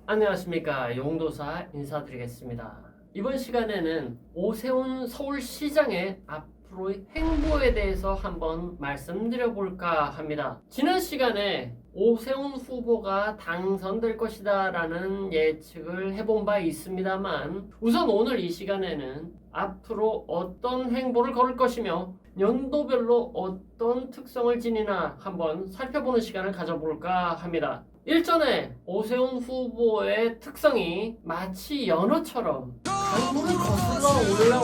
안녕하십니까, 용도사 인사드리겠습니다. 이번 시간에는 오세훈 서울시장의 앞으로의 행보에 대해서 한번 말씀드려볼까 합니다. 지난 시간에 오세훈 후보가 당선될 것이다 라는 예측을 해본 바 있습니다만, 우선 오늘 이 시간에는 앞으로 어떤 행보를 걸을 것이며 연도별로 어떤 특성을 지니나 한번 살펴보는 시간을 가져볼까 합니다. 일전에 오세훈 후보의 특성이 마치 연어처럼 강물을 거슬러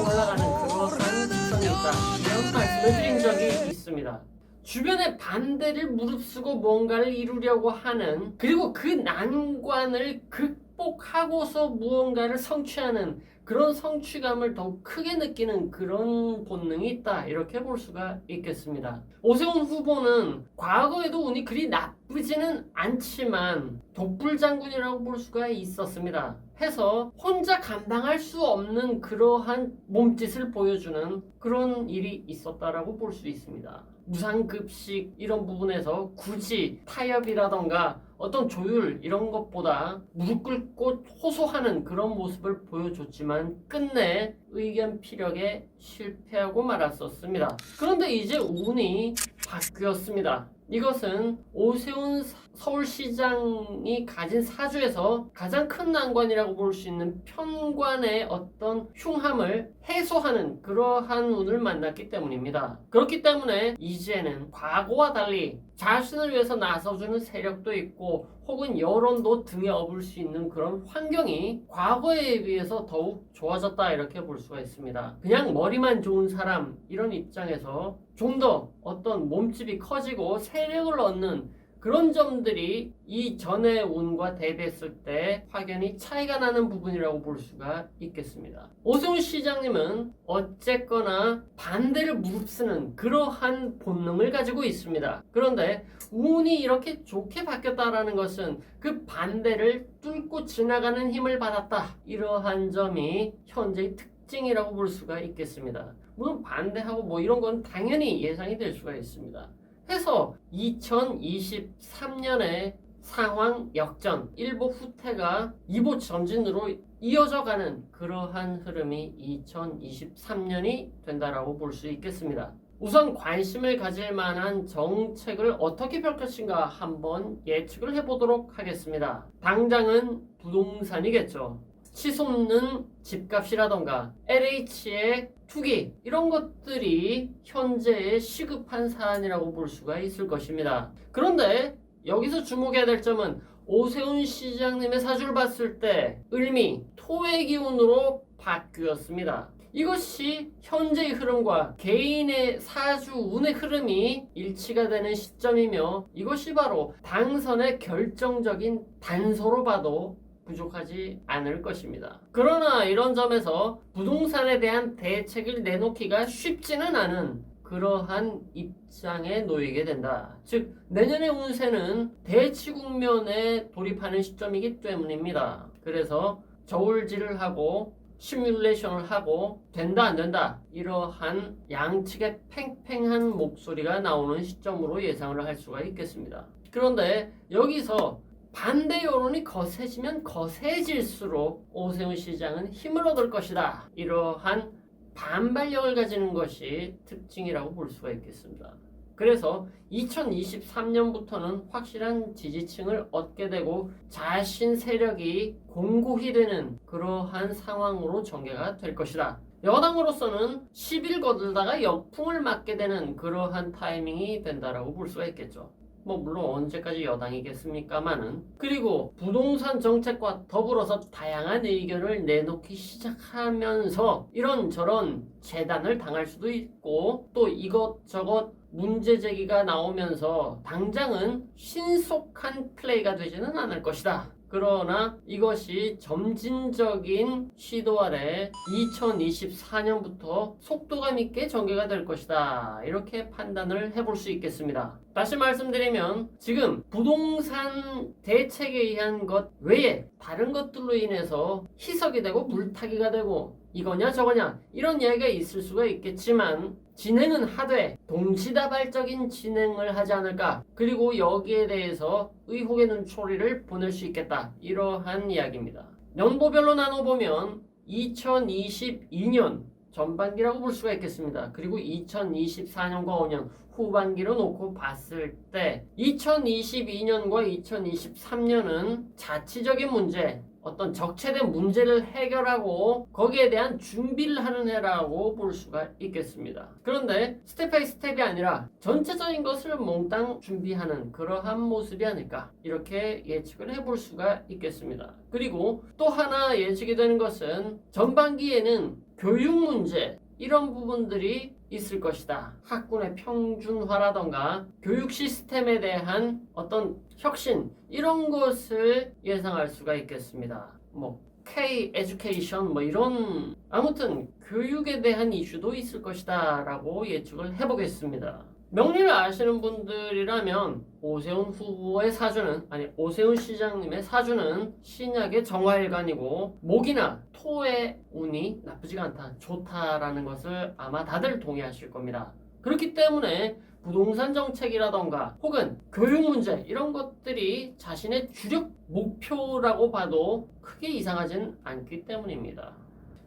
올라가는 그러한 특성이 있다, 이런 말씀을 드린 적이 있습니다. 주변의 반대를 무릅쓰고 뭔가를 이루려고 하는, 그리고 그 난관을 극복하고서 무언가를 성취하는 그런 성취감을 더욱 크게 느끼는 그런 본능이 있다, 이렇게 볼 수가 있겠습니다. 오세훈 후보는 과거에도 운이 그리 나쁘지는 않지만 독불장군이라고 볼 수가 있었습니다. 해서 혼자 감당할 수 없는 그러한 몸짓을 보여주는 그런 일이 있었다라고 볼 수 있습니다. 무상급식 이런 부분에서 굳이 타협이라던가 어떤 조율 이런 것보다 무릎 꿇고 호소하는 그런 모습을 보여줬지만 끝내 의견 피력에 실패하고 말았었습니다. 그런데 이제 운이 바뀌었습니다. 이것은 오세훈 서울시장이 가진 사주에서 가장 큰 난관이라고 볼 수 있는 편관의 어떤 흉함을 해소하는 그러한 운을 만났기 때문입니다. 그렇기 때문에 이제는 과거와 달리 자신을 위해서 나서주는 세력도 있고 혹은 여론도 등에 업을 수 있는 그런 환경이 과거에 비해서 더욱 좋아졌다, 이렇게 볼 수가 있습니다. 그냥 머리만 좋은 사람 이런 입장에서 좀 더 어떤 몸집이 커지고 세력을 얻는 그런 점들이 이전의 운과 대비했을 때 확연히 차이가 나는 부분이라고 볼 수가 있겠습니다. 오세훈 시장님은 어쨌거나 반대를 무릅쓰는 그러한 본능을 가지고 있습니다. 그런데 운이 이렇게 좋게 바뀌었다라는 것은 그 반대를 뚫고 지나가는 힘을 받았다, 이러한 점이 현재의 특징이라고 볼 수가 있겠습니다. 물론 반대하고 뭐 이런 건 당연히 예상이 될 수가 있습니다. 해서 2023년에 상황 역전, 일보 후퇴가 이보 전진으로 이어져가는 그러한 흐름이 2023년이 된다라고 볼 수 있겠습니다. 우선 관심을 가질 만한 정책을 어떻게 펼 것인가 한번 예측을 해보도록 하겠습니다. 당장은 부동산이겠죠. 치솟는 집값이라던가 LH의 투기 이런 것들이 현재의 시급한 사안이라고 볼 수가 있을 것입니다. 그런데 여기서 주목해야 될 점은 오세훈 시장님의 사주를 봤을 때 을미, 토의 기운으로 바뀌었습니다. 이것이 현재의 흐름과 개인의 사주 운의 흐름이 일치가 되는 시점이며 이것이 바로 당선의 결정적인 단서로 봐도 부족하지 않을 것입니다. 그러나 이런 점에서 부동산에 대한 대책을 내놓기가 쉽지는 않은 그러한 입장에 놓이게 된다. 즉 내년의 운세는 대치 국면에 돌입하는 시점이기 때문입니다. 그래서 저울질을 하고 시뮬레이션을 하고 된다 안 된다 이러한 양측의 팽팽한 목소리가 나오는 시점으로 예상을 할 수가 있겠습니다. 그런데 여기서 반대 여론이 거세지면 거세질수록 오세훈 시장은 힘을 얻을 것이다, 이러한 반발력을 가지는 것이 특징이라고 볼 수가 있겠습니다. 그래서 2023년부터는 확실한 지지층을 얻게 되고 자신 세력이 공고히 되는 그러한 상황으로 전개가 될 것이다. 여당으로서는 10일 거들다가 역풍을 맞게 되는 그러한 타이밍이 된다라고 볼 수가 있겠죠. 뭐 물론 언제까지 여당이겠습니까마는. 그리고 부동산 정책과 더불어서 다양한 의견을 내놓기 시작하면서 이런저런 재단을 당할 수도 있고 또 이것저것 문제 제기가 나오면서 당장은 신속한 플레이가 되지는 않을 것이다. 그러나 이것이 점진적인 시도 아래 2024년부터 속도감 있게 전개가 될 것이다, 이렇게 판단을 해볼 수 있겠습니다. 다시 말씀드리면 지금 부동산 대책에 의한 것 외에 다른 것들로 인해서 희석이 되고 물타기가 되고 이거냐 저거냐 이런 이야기가 있을 수가 있겠지만 진행은 하되 동시다발적인 진행을 하지 않을까. 그리고 여기에 대해서 의혹의 눈초리를 보낼 수 있겠다. 이러한 이야기입니다. 연도별로 나눠보면 2022년 전반기라고 볼 수가 있겠습니다. 그리고 2024년과 5년 후반기로 놓고 봤을 때 2022년과 2023년은 자치적인 문제, 어떤 적체된 문제를 해결하고 거기에 대한 준비를 하는 해라고 볼 수가 있겠습니다. 그런데 스텝 바이 스텝이 아니라 전체적인 것을 몽땅 준비하는 그러한 모습이 아닐까 이렇게 예측을 해볼 수가 있겠습니다. 그리고 또 하나 예측이 되는 것은 전반기에는 교육 문제 이런 부분들이 있을 것이다. 학군의 평준화라던가 교육 시스템에 대한 어떤 혁신 이런 것을 예상할 수가 있겠습니다. K 에듀케이션 이런 아무튼 교육에 대한 이슈도 있을 것이다 라고 예측을 해보겠습니다. 명리를 아시는 분들이라면 오세훈 후보의 사주는 오세훈 시장님의 사주는 신약의 정화일관이고 목이나 토의 운이 나쁘지가 않다, 좋다라는 것을 아마 다들 동의하실 겁니다. 그렇기 때문에 부동산 정책이라던가 혹은 교육 문제 이런 것들이 자신의 주력 목표라고 봐도 크게 이상하진 않기 때문입니다.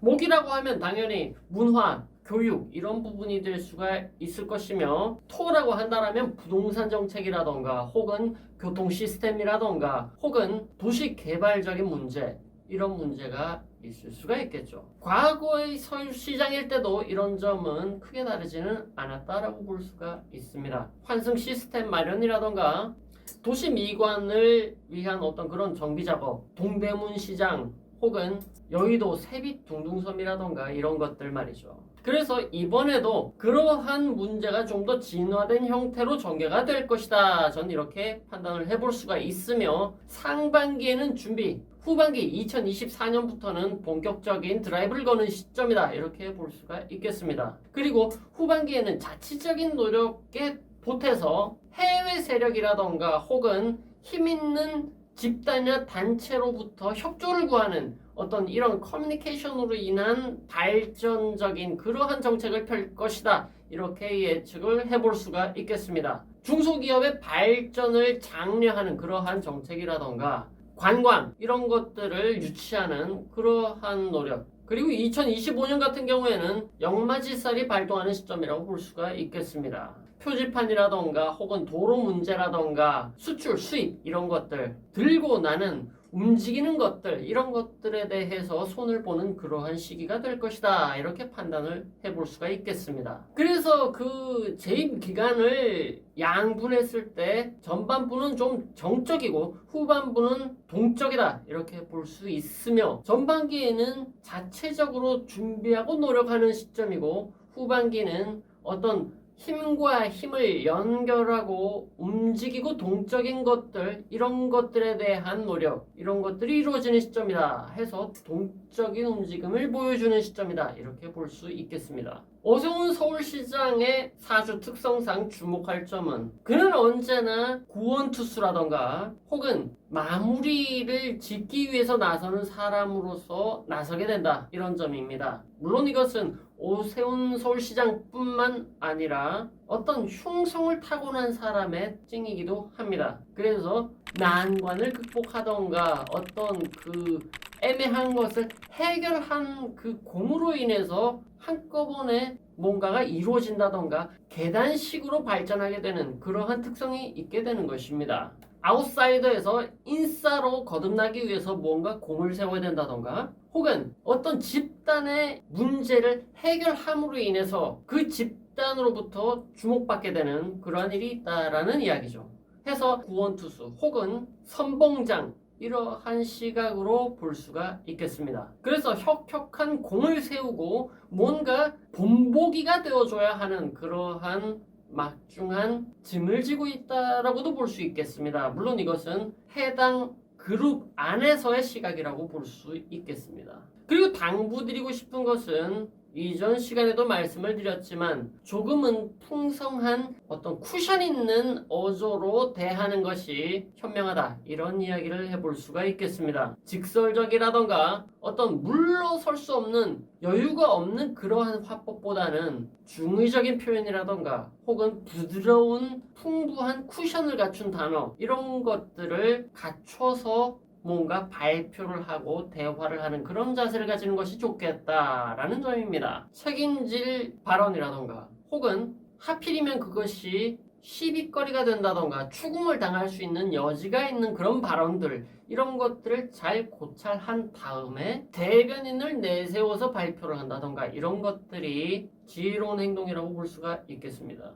목이라고 하면 당연히 문화, 교육 이런 부분이 될 수가 있을 것이며 토라고 한다면 부동산 정책이라던가 혹은 교통 시스템이라던가 혹은 도시 개발적인 문제 이런 문제가 있을 수가 있겠죠. 과거의 서울시장일 때도 이런 점은 크게 다르지는 않았다라고 볼 수가 있습니다. 환승 시스템 마련이라던가 도시 미관을 위한 어떤 그런 정비 작업, 동대문 시장 혹은 여의도 세빛 둥둥섬이라던가 이런 것들 말이죠. 그래서 이번에도 그러한 문제가 좀 더 진화된 형태로 전개가 될 것이다. 저는 이렇게 판단을 해볼 수가 있으며 상반기에는 준비, 후반기 2024년부터는 본격적인 드라이브를 거는 시점이다. 이렇게 볼 수가 있겠습니다. 그리고 후반기에는 자치적인 노력에 보태서 해외 세력이라던가 혹은 힘있는 집단이나 단체로부터 협조를 구하는 어떤 이런 커뮤니케이션으로 인한 발전적인 그러한 정책을 펼 것이다. 이렇게 예측을 해볼 수가 있겠습니다. 중소기업의 발전을 장려하는 그러한 정책이라던가 관광 이런 것들을 유치하는 그러한 노력 그리고 2025년 같은 경우에는 역마지살이 발동하는 시점이라고 볼 수가 있겠습니다. 표지판이라던가 혹은 도로 문제라던가 수출, 수입 이런 것들 들고 나는 움직이는 것들 이런 것들에 대해서 손을 보는 그러한 시기가 될 것이다. 이렇게 판단을 해볼 수가 있겠습니다. 그래서 그 재임 기간을 양분했을 때 전반부는 좀 정적이고 후반부는 동적이다. 이렇게 볼 수 있으며 전반기에는 자체적으로 준비하고 노력하는 시점이고 후반기는 어떤 힘과 힘을 연결하고 움직이고 동적인 것들 이런 것들에 대한 노력 이런 것들이 이루어지는 시점이다 해서 동적인 움직임을 보여주는 시점이다 이렇게 볼 수 있겠습니다. 오세훈 서울시장의 사주 특성상 주목할 점은 그는 언제나 구원투수라던가 혹은 마무리를 짓기 위해서 나서는 사람으로서 나서게 된다 이런 점입니다. 물론 이것은 오세훈 서울시장뿐만 아니라 어떤 흉성을 타고난 사람의 특징이기도 합니다. 그래서 난관을 극복하던가 어떤 그 애매한 것을 해결한 그 공으로 인해서 한꺼번에 뭔가가 이루어진다던가 계단식으로 발전하게 되는 그러한 특성이 있게 되는 것입니다. 아웃사이더에서 인싸로 거듭나기 위해서 뭔가 공을 세워야 된다던가 혹은 어떤 집단의 문제를 해결함으로 인해서 그 집단으로부터 주목받게 되는 그러한 일이 있다라는 이야기죠. 해서 구원투수 혹은 선봉장 이러한 시각으로 볼 수가 있겠습니다. 그래서 혁혁한 공을 세우고 뭔가 본보기가 되어줘야 하는 그러한 막중한 짐을 지고 있다라고도 볼 수 있겠습니다. 물론 이것은 해당 그룹 안에서의 시각이라고 볼 수 있겠습니다. 그리고 당부드리고 싶은 것은 이전 시간에도 말씀을 드렸지만 조금은 풍성한 어떤 쿠션 있는 어조로 대하는 것이 현명하다. 이런 이야기를 해볼 수가 있겠습니다. 직설적이라던가 어떤 물러설 수 없는 여유가 없는 그러한 화법보다는 중의적인 표현이라던가 혹은 부드러운 풍부한 쿠션을 갖춘 단어 이런 것들을 갖춰서 뭔가 발표를 하고 대화를 하는 그런 자세를 가지는 것이 좋겠다라는 점입니다. 책임질 발언이라던가 혹은 하필이면 그것이 시비거리가 된다던가 추궁을 당할 수 있는 여지가 있는 그런 발언들 이런 것들을 잘 고찰한 다음에 대변인을 내세워서 발표를 한다던가 이런 것들이 지혜로운 행동이라고 볼 수가 있겠습니다.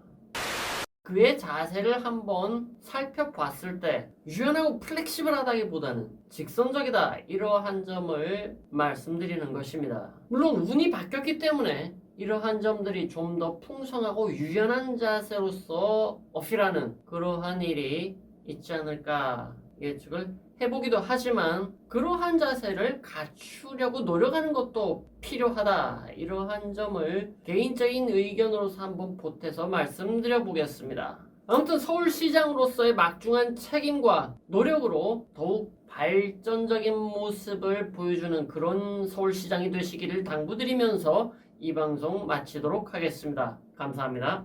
그의 자세를 한번 살펴봤을 때 유연하고 플렉시블하다기보다는 직선적이다 이러한 점을 말씀드리는 것입니다. 물론 운이 바뀌었기 때문에 이러한 점들이 좀 더 풍성하고 유연한 자세로서 어필하는 그러한 일이 있지 않을까 예측을 해보기도 하지만 그러한 자세를 갖추려고 노력하는 것도 필요하다. 이러한 점을 개인적인 의견으로서 한번 보태서 말씀드려 보겠습니다. 아무튼 서울시장으로서의 막중한 책임과 노력으로 더욱 발전적인 모습을 보여주는 그런 서울시장이 되시기를 당부드리면서 이 방송 마치도록 하겠습니다. 감사합니다.